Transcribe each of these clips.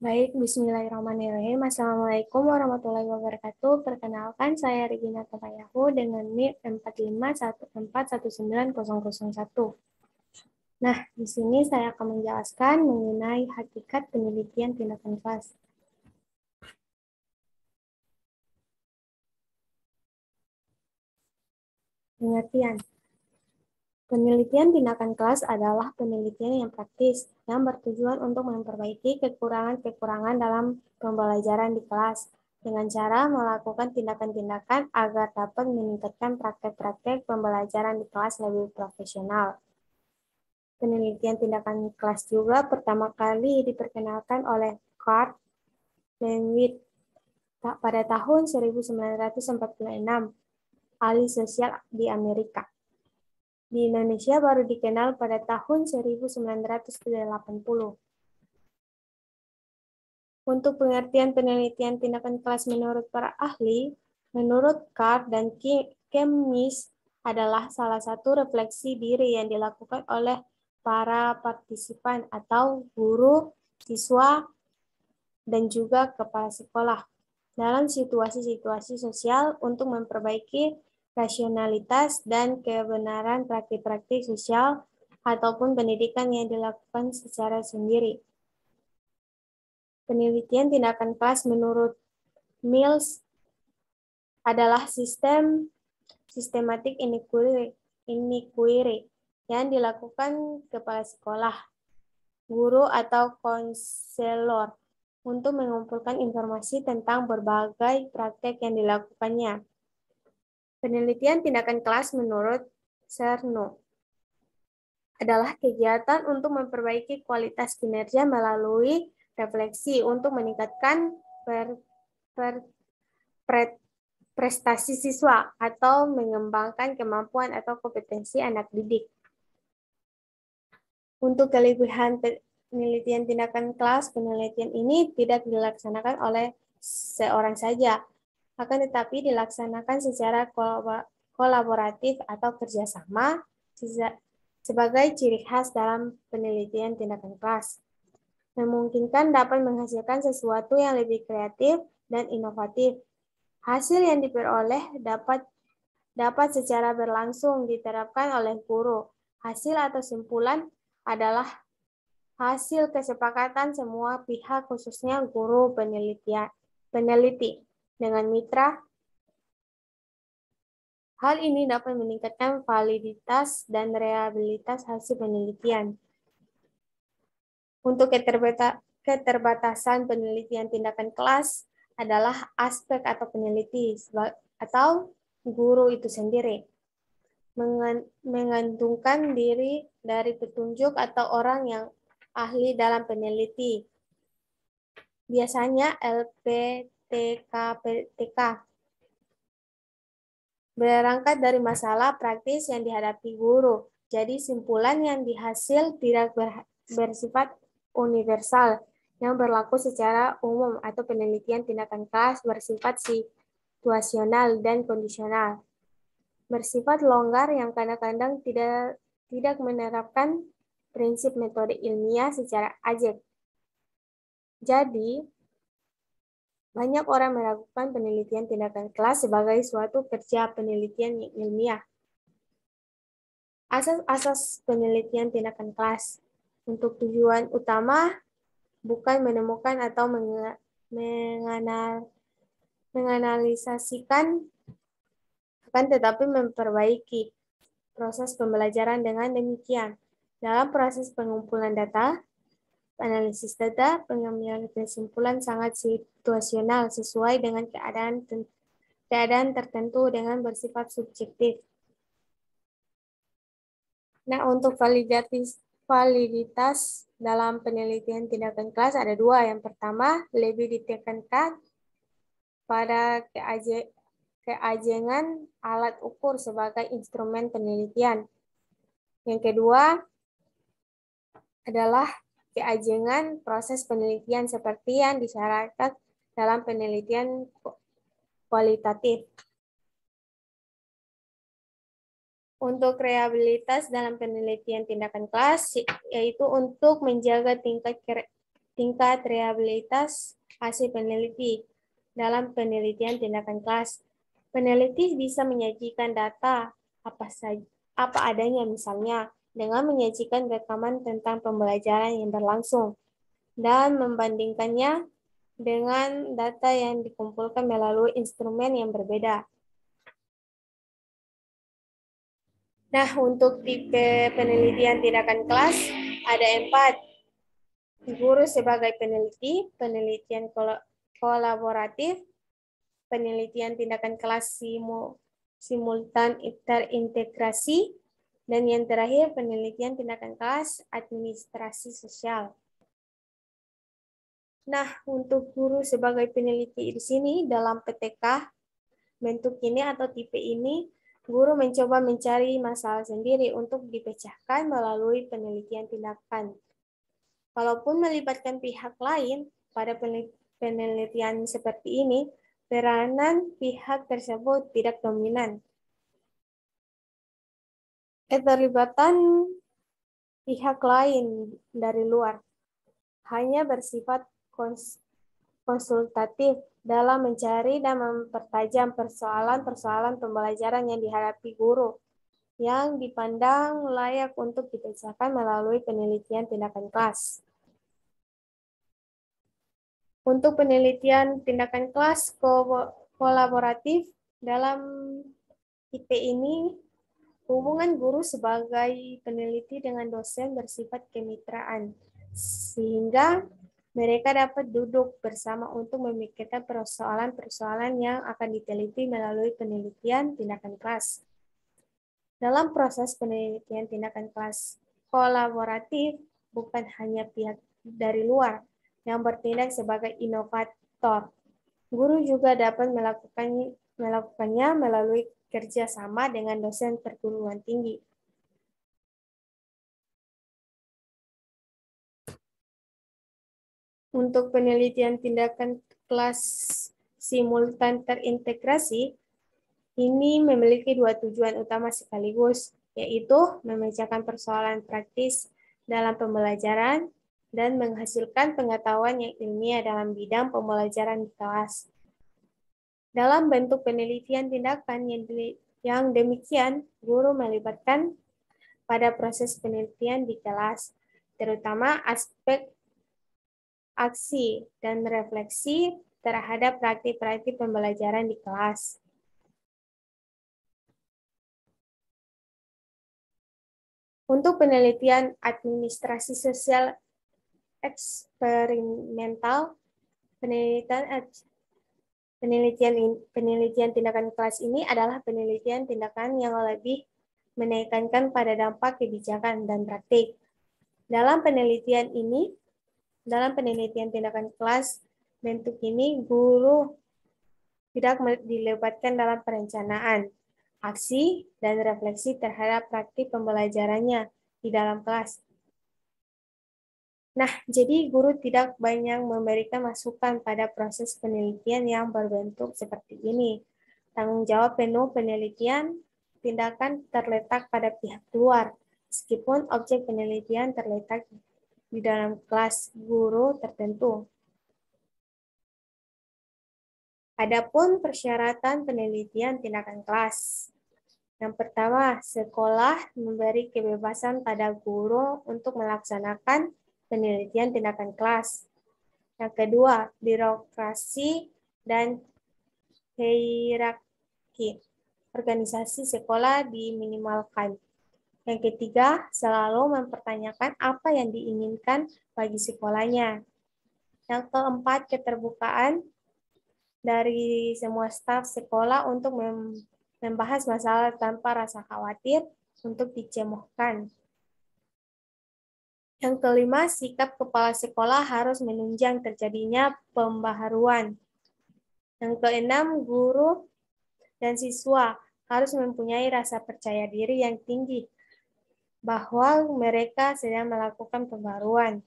Baik, bismillahirrahmanirrahim. Assalamualaikum warahmatullahi wabarakatuh. Perkenalkan, saya Regina Tapayahu dengan NIM 451419001. Nah, di sini saya akan menjelaskan mengenai hakikat penelitian tindakan kelas. Pengertian. Penelitian tindakan kelas adalah penelitian yang praktis, yang bertujuan untuk memperbaiki kekurangan-kekurangan dalam pembelajaran di kelas, dengan cara melakukan tindakan-tindakan agar dapat meningkatkan praktek-praktek pembelajaran di kelas lebih profesional. Penelitian tindakan kelas juga pertama kali diperkenalkan oleh Carl Leavitt pada tahun 1946, ahli sosial di Amerika. Di Indonesia baru dikenal pada tahun 1980. Untuk pengertian penelitian tindakan kelas menurut para ahli, menurut Carr dan Chemnitz adalah salah satu refleksi diri yang dilakukan oleh para partisipan atau guru, siswa, dan juga kepala sekolah dalam situasi-situasi sosial untuk memperbaiki rasionalitas dan kebenaran praktik-praktik sosial ataupun pendidikan yang dilakukan secara sendiri. Penelitian tindakan kelas menurut Mills adalah sistematik inquiry yang dilakukan kepala sekolah, guru, atau konselor untuk mengumpulkan informasi tentang berbagai praktek yang dilakukannya. Penelitian tindakan kelas menurut Cerno adalah kegiatan untuk memperbaiki kualitas kinerja melalui refleksi untuk meningkatkan prestasi siswa atau mengembangkan kemampuan atau kompetensi anak didik. Untuk kelebihan penelitian tindakan kelas, penelitian ini tidak dilaksanakan oleh seorang saja, akan tetapi dilaksanakan secara kolaboratif atau kerjasama sebagai ciri khas dalam penelitian tindakan kelas. Memungkinkan dapat menghasilkan sesuatu yang lebih kreatif dan inovatif. Hasil yang diperoleh dapat secara berlangsung diterapkan oleh guru. Hasil atau simpulan adalah hasil kesepakatan semua pihak, khususnya guru peneliti dengan mitra. Hal ini dapat meningkatkan validitas dan reliabilitas hasil penelitian. Untuk keterbatasan penelitian tindakan kelas adalah aspek atau peneliti atau guru itu sendiri. Mengandungkan diri dari petunjuk atau orang yang ahli dalam peneliti. Biasanya LPTK berangkat dari masalah praktis yang dihadapi guru. Jadi simpulan yang dihasil tidak bersifat universal yang berlaku secara umum atau penelitian tindakan kelas bersifat situasional dan kondisional. Bersifat longgar yang kadang-kadang tidak menerapkan prinsip metode ilmiah secara ajak. Jadi, banyak orang meragukan penelitian tindakan kelas sebagai suatu kerja penelitian yang ilmiah. Asas-asas penelitian tindakan kelas. Untuk tujuan utama bukan menemukan atau menganalisasikan, akan tetapi memperbaiki proses pembelajaran dengan demikian. Dalam proses pengumpulan data, analisis data, pengambilan kesimpulan sangat situasional sesuai dengan keadaan tertentu dengan bersifat subjektif. Nah, untuk validitas dalam penelitian tindakan kelas ada dua. Yang pertama, lebih ditekankan pada keajengan alat ukur sebagai instrumen penelitian. Yang kedua adalah keajengan proses penelitian seperti yang disyaratkan dalam penelitian kualitatif. Untuk reliabilitas dalam penelitian tindakan kelas, yaitu untuk menjaga tingkat tingkat reliabilitas hasil peneliti. Dalam penelitian tindakan kelas, peneliti bisa menyajikan data apa adanya, misalnya dengan menyajikan rekaman tentang pembelajaran yang berlangsung dan membandingkannya dengan data yang dikumpulkan melalui instrumen yang berbeda. Nah, untuk tipe penelitian tindakan kelas ada 4. Guru sebagai peneliti, penelitian kolaboratif, penelitian tindakan kelas simultan terintegrasi, dan yang terakhir penelitian tindakan kelas administrasi sosial. Nah, untuk guru sebagai peneliti di sini dalam PTK, bentuk ini atau tipe ini, guru mencoba mencari masalah sendiri untuk dipecahkan melalui penelitian tindakan. Walaupun melibatkan pihak lain pada penelitian seperti ini, peranan pihak tersebut tidak dominan. Keterlibatan pihak lain dari luar hanya bersifat konsultatif dalam mencari dan mempertajam persoalan-persoalan pembelajaran yang dihadapi guru yang dipandang layak untuk dipecahkan melalui penelitian tindakan kelas. Untuk penelitian tindakan kelas kolaboratif dalam tipe ini, hubungan guru sebagai peneliti dengan dosen bersifat kemitraan, sehingga mereka dapat duduk bersama untuk memikirkan persoalan-persoalan yang akan diteliti melalui penelitian tindakan kelas. Dalam proses penelitian tindakan kelas kolaboratif, bukan hanya pihak dari luar yang bertindak sebagai inovator. Guru juga dapat melakukannya melalui kerjasama dengan dosen perguruan tinggi. Untuk penelitian tindakan kelas simultan terintegrasi, ini memiliki 2 tujuan utama sekaligus, yaitu memecahkan persoalan praktis dalam pembelajaran dan menghasilkan pengetahuan yang ilmiah dalam bidang pembelajaran di kelas. Dalam bentuk penelitian tindakan yang demikian, guru melibatkan pada proses penelitian di kelas, terutama aspek aksi dan refleksi terhadap praktik-praktik pembelajaran di kelas. Untuk penelitian administrasi sosial eksperimental, penelitian tindakan kelas ini adalah penelitian tindakan yang lebih menekankan pada dampak kebijakan dan praktik. Dalam penelitian tindakan kelas bentuk ini, guru tidak dilibatkan dalam perencanaan, aksi, dan refleksi terhadap praktik pembelajarannya di dalam kelas. Nah, jadi guru tidak banyak memberikan masukan pada proses penelitian yang berbentuk seperti ini. Tanggung jawab penuh penelitian tindakan terletak pada pihak luar, meskipun objek penelitian terletak di dalam kelas guru tertentu. Adapun persyaratan penelitian tindakan kelas. Yang pertama, sekolah memberi kebebasan pada guru untuk melaksanakan penelitian tindakan kelas. Yang kedua, birokrasi dan hierarki organisasi sekolah diminimalkan. Yang ketiga, selalu mempertanyakan apa yang diinginkan bagi sekolahnya. Yang keempat, keterbukaan dari semua staf sekolah untuk membahas masalah tanpa rasa khawatir untuk dicemohkan. Yang kelima, sikap kepala sekolah harus menunjang terjadinya pembaharuan. Yang keenam, guru dan siswa harus mempunyai rasa percaya diri yang tinggi bahwa mereka sedang melakukan pembaharuan.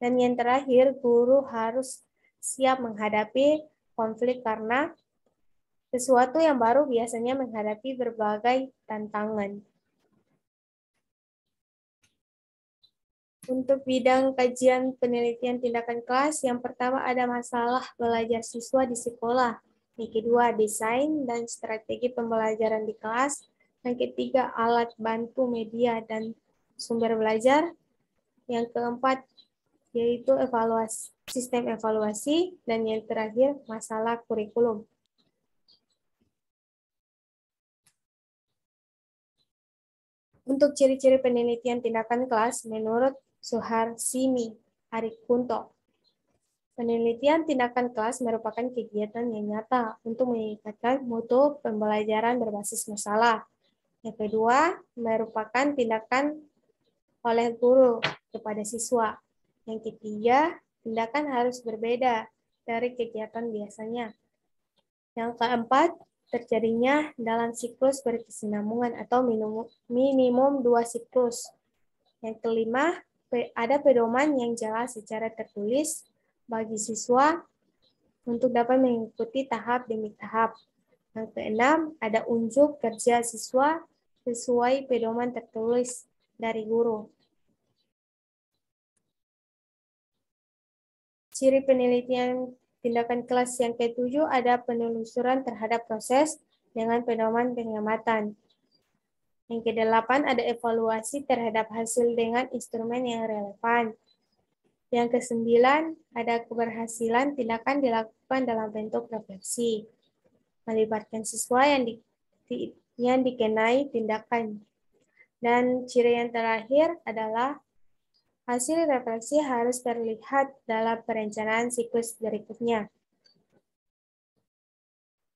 Dan yang terakhir, guru harus siap menghadapi konflik karena sesuatu yang baru biasanya menghadapi berbagai tantangan. Untuk bidang kajian penelitian tindakan kelas, yang pertama ada masalah belajar siswa di sekolah. Yang kedua, desain dan strategi pembelajaran di kelas. Yang ketiga, alat bantu media dan sumber belajar. Yang keempat, yaitu evaluasi, sistem evaluasi. Dan yang terakhir, masalah kurikulum. Untuk ciri-ciri penelitian tindakan kelas menurut Suharsini Arikunto. Penelitian tindakan kelas merupakan kegiatan yang nyata untuk meningkatkan mutu pembelajaran berbasis masalah. Yang kedua, merupakan tindakan oleh guru kepada siswa. Yang ketiga, tindakan harus berbeda dari kegiatan biasanya. Yang keempat, terjadinya dalam siklus berkesinambungan atau minimum 2 siklus. Yang kelima, ada pedoman yang jelas secara tertulis bagi siswa untuk dapat mengikuti tahap demi tahap. Yang keenam, ada unjuk kerja siswa sesuai pedoman tertulis dari guru. Ciri penelitian tindakan kelas yang ketujuh ada penelusuran terhadap proses dengan pedoman pengamatan. Yang kedelapan ada evaluasi terhadap hasil dengan instrumen yang relevan. Yang kesembilan, ada keberhasilan tindakan dilakukan dalam bentuk refleksi, melibatkan siswa yang dikenai tindakan. Dan ciri yang terakhir adalah hasil refleksi harus terlihat dalam perencanaan siklus berikutnya.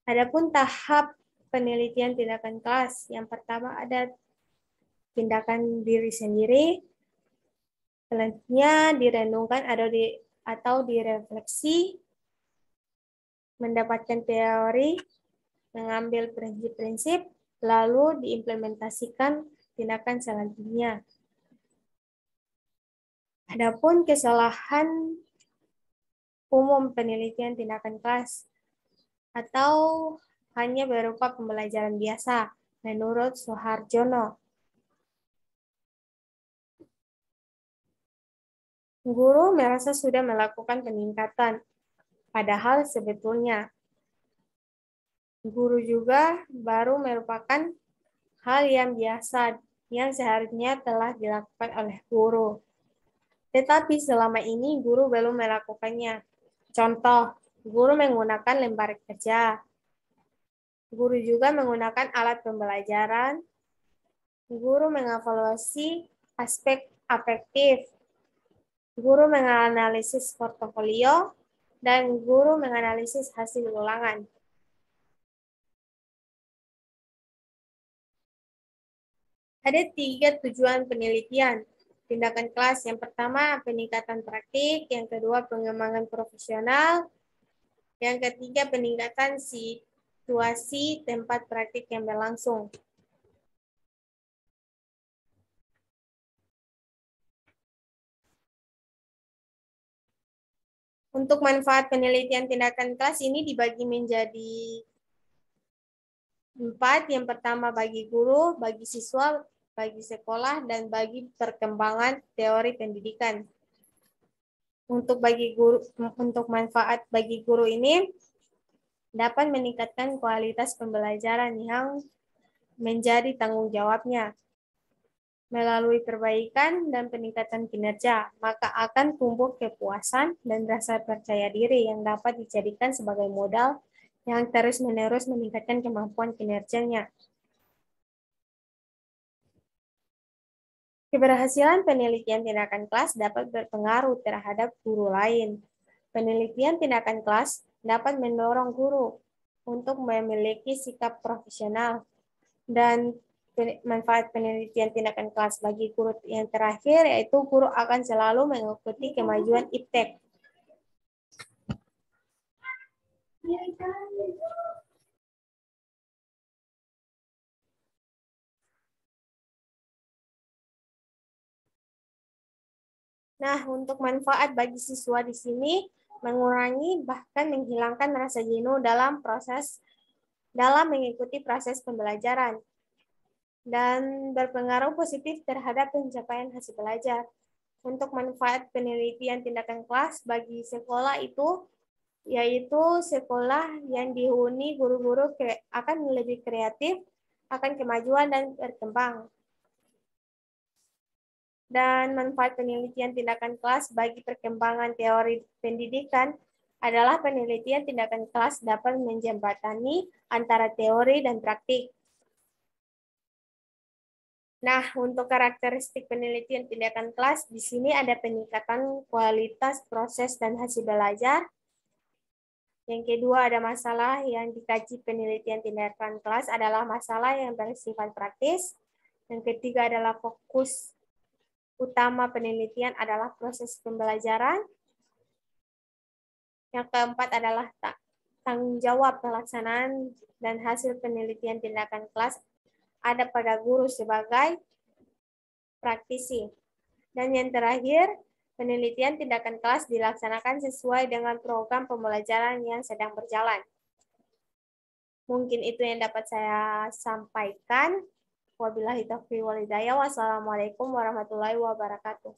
Adapun tahap penelitian tindakan kelas, yang pertama ada tindakan diri sendiri, selanjutnya direnungkan atau direfleksi, mendapatkan teori, mengambil prinsip-prinsip, lalu diimplementasikan tindakan selanjutnya. Adapun kesalahan umum penelitian tindakan kelas atau hanya berupa pembelajaran biasa, menurut Soeharjono. Guru merasa sudah melakukan peningkatan, padahal sebetulnya guru juga baru merupakan hal yang biasa yang seharusnya telah dilakukan oleh guru. Tetapi selama ini guru belum melakukannya. Contoh, guru menggunakan lembar kerja. Guru juga menggunakan alat pembelajaran. Guru mengevaluasi aspek afektif. Guru menganalisis portofolio, dan guru menganalisis hasil ulangan. Ada 3 tujuan penelitian tindakan kelas. Yang pertama, peningkatan praktik. Yang kedua, pengembangan profesional. Yang ketiga, peningkatan situasi tempat praktik yang berlangsung. Untuk manfaat penelitian tindakan kelas ini dibagi menjadi 4. Yang pertama bagi guru, bagi siswa, bagi sekolah, dan bagi perkembangan teori pendidikan. Untuk manfaat bagi guru ini dapat meningkatkan kualitas pembelajaran yang menjadi tanggung jawabnya. Melalui perbaikan dan peningkatan kinerja, maka akan tumbuh kepuasan dan rasa percaya diri yang dapat dijadikan sebagai modal yang terus-menerus meningkatkan kemampuan kinerjanya. Keberhasilan penelitian tindakan kelas dapat berpengaruh terhadap guru lain. Penelitian tindakan kelas dapat mendorong guru untuk memiliki sikap profesional. Dan manfaat penelitian tindakan kelas bagi guru yang terakhir, yaitu guru akan selalu mengikuti kemajuan iptek. Nah, untuk manfaat bagi siswa di sini, mengurangi bahkan menghilangkan rasa jenuh dalam mengikuti proses pembelajaran, dan berpengaruh positif terhadap pencapaian hasil belajar. Untuk manfaat penelitian tindakan kelas bagi sekolah itu, yaitu sekolah yang dihuni guru-guru akan lebih kreatif, akan kemajuan dan berkembang. Dan manfaat penelitian tindakan kelas bagi perkembangan teori pendidikan adalah penelitian tindakan kelas dapat menjembatani antara teori dan praktik. Nah, untuk karakteristik penelitian tindakan kelas, di sini ada peningkatan kualitas proses dan hasil belajar. Yang kedua, ada masalah yang dikaji penelitian tindakan kelas adalah masalah yang bersifat praktis. Yang ketiga adalah fokus utama penelitian adalah proses pembelajaran. Yang keempat adalah tanggung jawab pelaksanaan dan hasil penelitian tindakan kelas ada pada guru sebagai praktisi. Dan yang terakhir, penelitian tindakan kelas dilaksanakan sesuai dengan program pembelajaran yang sedang berjalan. Mungkin itu yang dapat saya sampaikan. Wabillahi taufiq wal hidayah. Wassalamualaikum warahmatullahi wabarakatuh.